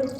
Hello,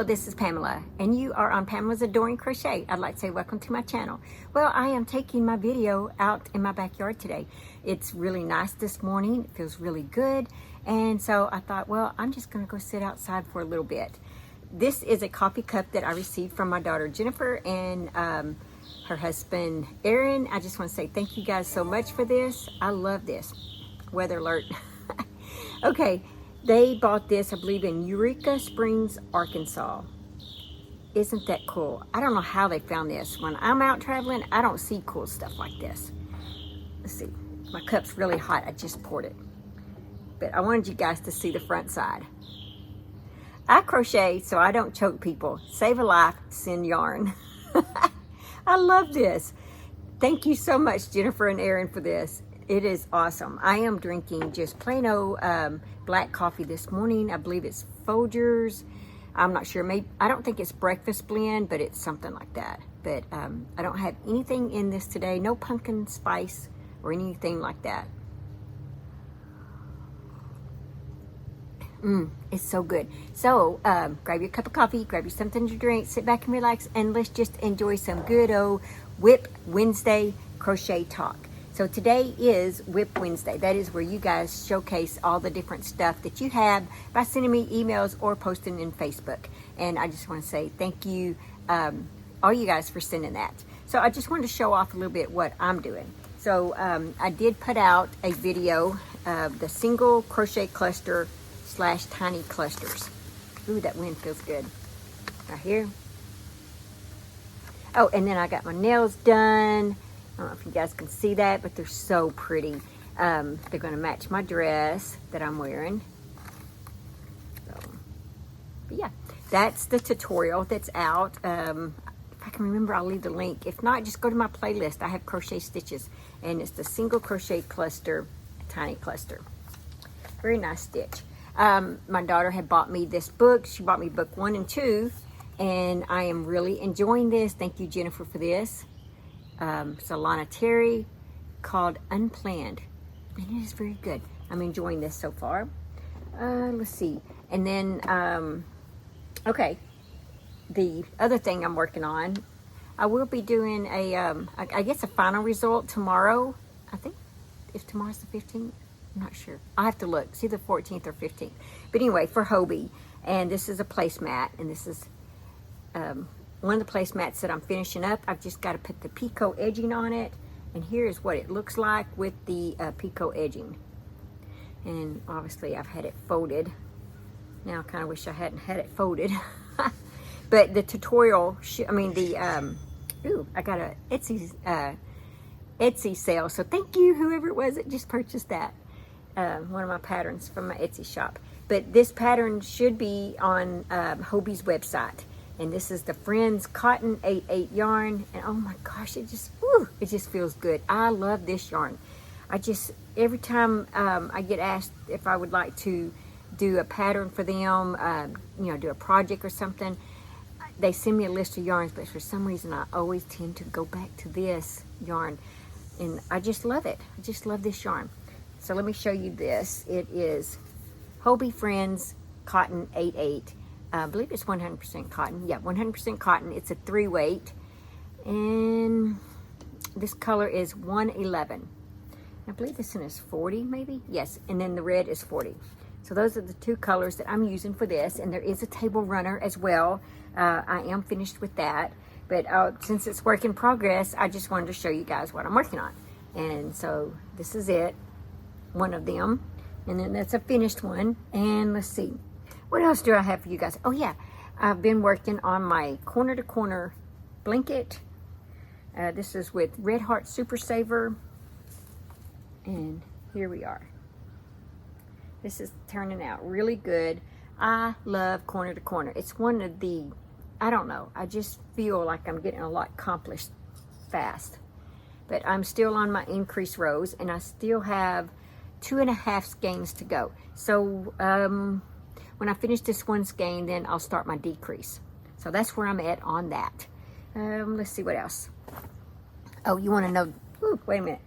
this is Pamela, and you are on Pamela's Adoring Crochet. I'd like to say welcome to my channel. Well, I am taking my video out in my backyard today. It's really nice this morning. It feels really good. And so I thought, well, I'm just going to go sit outside for a little bit. This is a coffee cup that I received from my daughter Jennifer and her husband Aaron. I just want to say thank you guys so much for this. I love this. Weather alert. Okay. They bought this, I believe, in Eureka Springs, Arkansas. Isn't that cool? I don't know how they found this. When I'm out traveling, I don't see cool stuff like this. Let's see. My cup's really hot. I just poured it. But I wanted you guys to see the front side. I crochet so I don't choke people. Save a life, send yarn. I love this. Thank you so much, Jennifer and Aaron, for this. It is awesome. I am drinking just plain old black coffee this morning. I believe it's Folgers. I'm not sure. Maybe I don't think it's breakfast blend, but it's something like that. But I don't have anything in this today. No pumpkin spice or anything like that. It's so good. So grab your cup of coffee, grab you something to drink, sit back and relax, and let's just enjoy some good old WIP Wednesday crochet talk. So today is WIP Wednesday. That is where you guys showcase all the different stuff that you have by sending me emails or posting in Facebook. And I just want to say thank you, all you guys, for sending that. So I just wanted to show off a little bit what I'm doing. So I did put out a video of the single crochet cluster / tiny clusters. Ooh, that wind feels good. Right here. Oh, and then I got my nails done. I don't know if you guys can see that, but they're so pretty. They're going to match my dress that I'm wearing. So, but yeah, that's the tutorial that's out. If I can remember, I'll leave the link. If not, just go to my playlist. I have crochet stitches, and it's the single crochet cluster, tiny cluster. Very nice stitch. My daughter had bought me this book. She bought me book 1 and 2, and I am really enjoying this. Thank you, Jennifer, for this. Solana Terry, called Unplanned, and it is very good. I'm enjoying this so far. Let's see, and then okay, the other thing I'm working on, I will be doing a I guess a final result tomorrow. I think if tomorrow's the 15th, I'm not sure. I'll have to look. It's either 14th or 15th. But anyway, for Hobbii, and this is a placemat, and this is one of the placemats that I'm finishing up. I've just got to put the picot edging on it, and here is what it looks like with the picot edging. And obviously I've had it folded. Now I kind of wish I hadn't had it folded. But the tutorial, ooh, I got a Etsy sale, so thank you whoever it was that just purchased that. One of my patterns from my Etsy shop. But this pattern should be on Hobbie's website. And this is the Friends Cotton 88 yarn. And oh my gosh, it just feels good. I love this yarn. Every time I get asked if I would like to do a pattern for them, do a project or something, they send me a list of yarns, but for some reason I always tend to go back to this yarn. And I just love it. I just love this yarn. So let me show you this. It is Hobbii Friends Cotton 88. I believe it's 100% cotton. Yeah, 100% cotton. It's a 3-weight. And this color is 111. I believe this one is 40 maybe. Yes, and then the red is 40. So those are the two colors that I'm using for this. And there is a table runner as well. I am finished with that. But since it's work in progress, I just wanted to show you guys what I'm working on. And so this is it. One of them. And then that's a finished one. And let's see. What else do I have for you guys? Oh yeah, I've been working on my corner to corner blanket. This is with Red Heart Super Saver. And here we are. This is turning out really good. I love corner to corner. It's one of the, I don't know, I just feel like I'm getting a lot accomplished fast. But I'm still on my increase rows, and I still have 2.5 skeins to go. So when I finish this one skein, then I'll start my decrease. So that's where I'm at on that. Let's see what else. Oh, you want to know, wait a minute.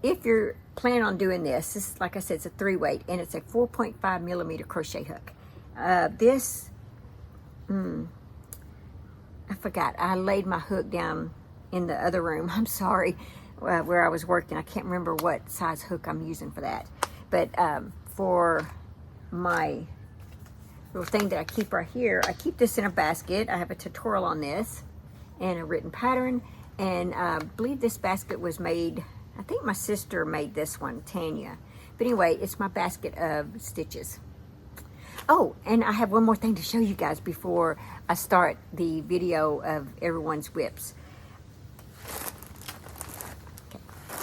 If you're planning on doing this is, like I said, it's a 3-weight, and it's a 4.5 millimeter crochet hook. This, I forgot. I laid my hook down in the other room. I'm sorry, where I was working. I can't remember what size hook I'm using for that. But for my little thing that I keep right here, I keep this in a basket. I have a tutorial on this and a written pattern. And I believe this basket was made, I think my sister made this one, Tanya. But anyway, it's my basket of stitches. Oh, and I have one more thing to show you guys before I start the video of everyone's WIPs. Okay.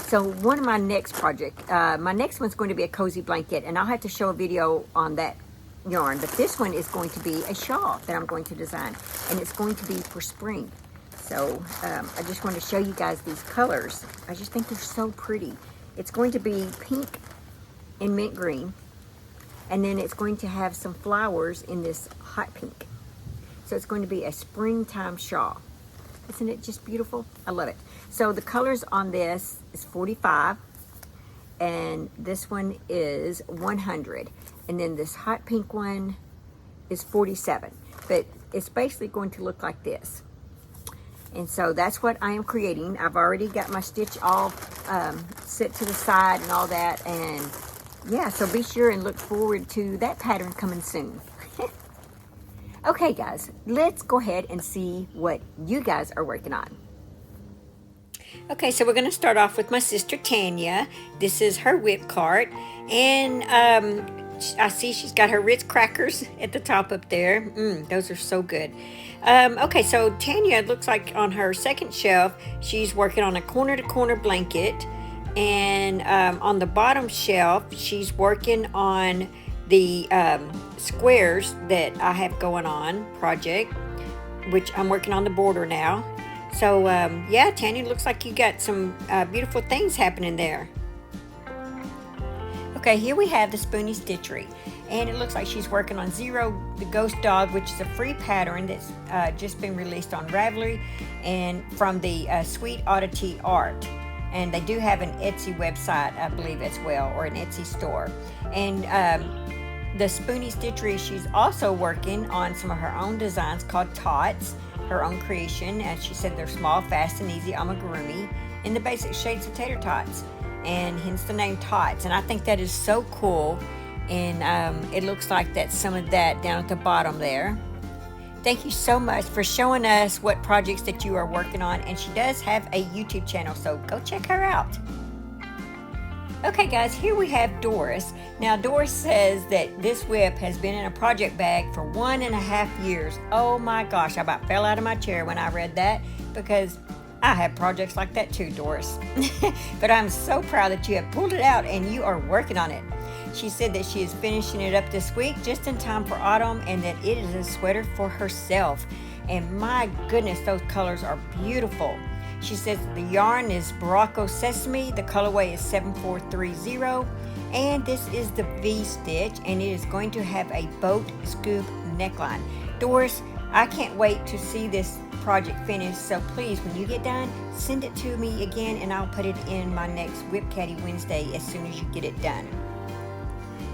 So one of my next project, my next one's going to be a cozy blanket, and I'll have to show a video on that yarn. But this one is going to be a shawl that I'm going to design, and it's going to be for spring. So I just want to show you guys these colors. I just think they're so pretty. It's going to be pink and mint green. And then it's going to have some flowers in this hot pink. So it's going to be a springtime shawl. Isn't it just beautiful? I love it. So the colors on this is 45. And this one is 100. And then this hot pink one is 47. But it's basically going to look like this. And so that's what I am creating. I've already got my stitch all set to the side and all that. And yeah, so be sure and look forward to that pattern coming soon. Okay, guys, let's go ahead and see what you guys are working on. Okay, so we're going to start off with my sister Tanya. This is her WIP cart. And I see she's got her Ritz crackers at the top up there. Those are so good. Okay, so Tanya, it looks like on her second shelf, she's working on a corner-to-corner blanket. And on the bottom shelf, she's working on the squares that I have going on project, which I'm working on the border now. So, yeah, Tanya, looks like you got some beautiful things happening there. Okay, here we have the Spoony Stitchery. And it looks like she's working on Zero the Ghost Dog, which is a free pattern that's just been released on Ravelry and from the Sweet Oddity Art. And they do have an Etsy website, I believe, as well, or an Etsy store. And the Spoony Stitchery, she's also working on some of her own designs called Tots, her own creation. As she said, they're small, fast, and easy amigurumi in the basic shades of tater tots, and hence the name Tots. And I think that is so cool. And it looks like that's some of that down at the bottom there. Thank you so much for showing us what projects that you are working on. And she does have a YouTube channel, so go check her out. Okay, guys, here we have Doris. Now, Doris says that this WIP has been in a project bag for 1.5 years. Oh my gosh, I about fell out of my chair when I read that, because I have projects like that too, Doris. But I'm so proud that you have pulled it out and you are working on it. She said that she is finishing it up this week just in time for autumn, and that it is a sweater for herself. And my goodness, those colors are beautiful. She says the yarn is Barocco Sesame. The colorway is 7430. And this is the V-stitch, and it is going to have a boat scoop neckline. Doris, I can't wait to see this project finished. So please, when you get done, send it to me again, and I'll put it in my next WIP Caddy Wednesday as soon as you get it done.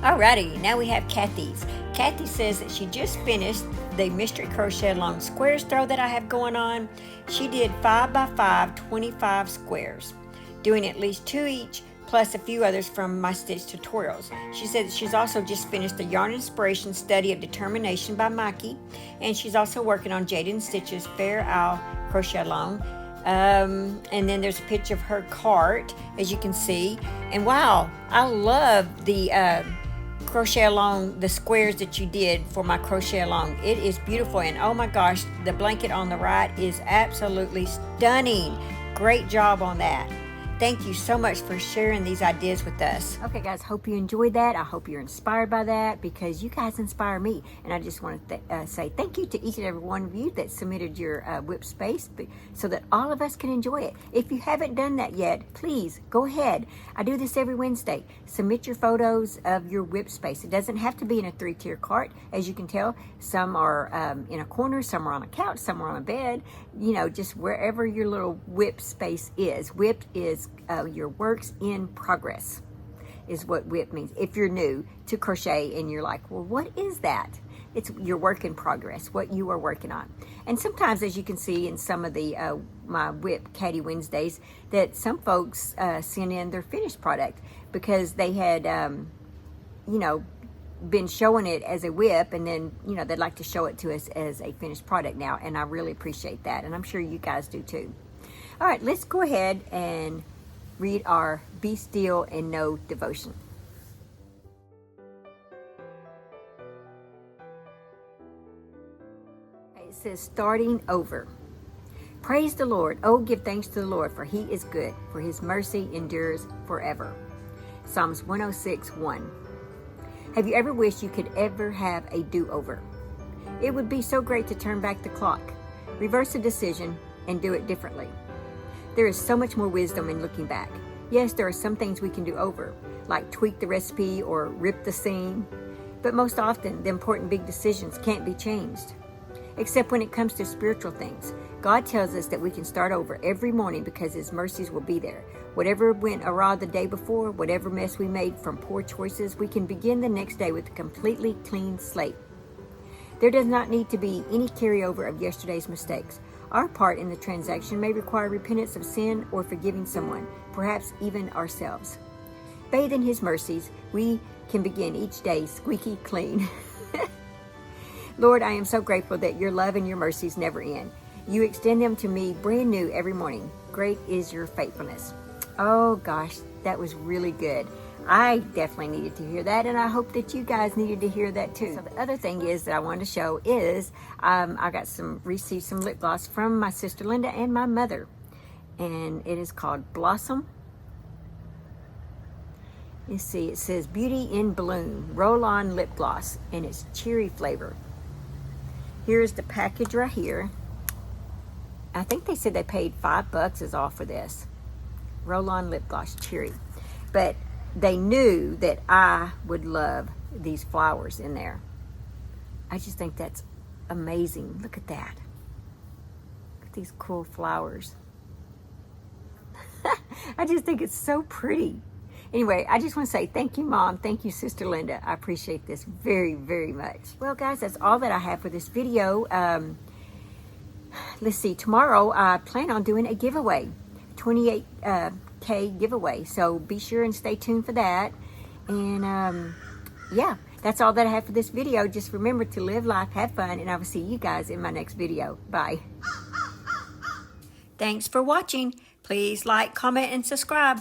Alrighty, now we have Kathy's. Kathy says that she just finished the mystery crochet along squares throw that I have going on. She did 5x5, 25 squares, doing at least 2 each, plus a few others from my stitch tutorials. She said that she's also just finished the Yarn Inspiration Study of Determination by Mikey, and she's also working on Jaden Stitch's Fair Isle Crochet Along. And then there's a picture of her cart, as you can see. And wow, I love the crochet along, the squares that you did for my crochet along. It is beautiful, and oh my gosh, the blanket on the right is absolutely stunning. Great job on that. thank you so much for sharing these ideas with us. Okay, guys, hope you enjoyed that. I hope you're inspired by that, because you guys inspire me. And I just want to say thank you to each and every one of you that submitted your WIP space so that all of us can enjoy it. If you haven't done that yet, please go ahead. I do this every Wednesday. Submit your photos of your WIP space. It doesn't have to be in a 3-tier cart. As you can tell, some are in a corner, some are on a couch, some are on a bed, you know, just wherever your little WIP space is. WIP is your works in progress, is what WIP means. If you're new to crochet and you're like, well, what is that? It's your work in progress, what you are working on. And sometimes, as you can see in some of the my WIP Caddy Wednesdays, that some folks send in their finished product because they had, you know, been showing it as a WIP, and then, you know, they'd like to show it to us as a finished product now, and I really appreciate that, and I'm sure you guys do too. All right, let's go ahead and read our Be Still and Know devotion. It says, starting over. Praise the Lord. Oh, give thanks to the Lord, for he is good, for his mercy endures forever. Psalms 106:1. Have you ever wished you could ever have a do-over? It would be so great to turn back the clock, reverse a decision, and do it differently. There is so much more wisdom in looking back. Yes, there are some things we can do over, like tweak the recipe or rip the seam, but most often the important big decisions can't be changed. Except when it comes to spiritual things. God tells us that we can start over every morning because his mercies will be there. Whatever went awry the day before, whatever mess we made from poor choices, we can begin the next day with a completely clean slate. There does not need to be any carryover of yesterday's mistakes. Our part in the transaction may require repentance of sin or forgiving someone, perhaps even ourselves. Bathed in his mercies, we can begin each day squeaky clean. Lord, I am so grateful that your love and your mercies never end. You extend them to me brand new every morning. Great is your faithfulness. Oh gosh, that was really good. I definitely needed to hear that, and I hope that you guys needed to hear that too. So the other thing is that I wanted to show is I received some lip gloss from my sister Linda and my mother, and it is called Blossom. You see, it says Beauty in Bloom Roll-On Lip Gloss, and it's cherry flavor. Here's the package right here. I think they said they paid $5 is all for this. Roll-On lip gloss, cherry. But they knew that I would love these flowers in there. I just think that's amazing. Look at that. Look at these cool flowers. I just think it's so pretty. Anyway, I just want to say thank you, Mom. Thank you, Sister Linda. I appreciate this very, very much. Well, guys, that's all that I have for this video. Let's see. Tomorrow, I plan on doing a giveaway, 28K giveaway. So be sure and stay tuned for that. And yeah, that's all that I have for this video. Just remember to live life, have fun, and I will see you guys in my next video. Bye. Thanks for watching. Please like, comment, and subscribe.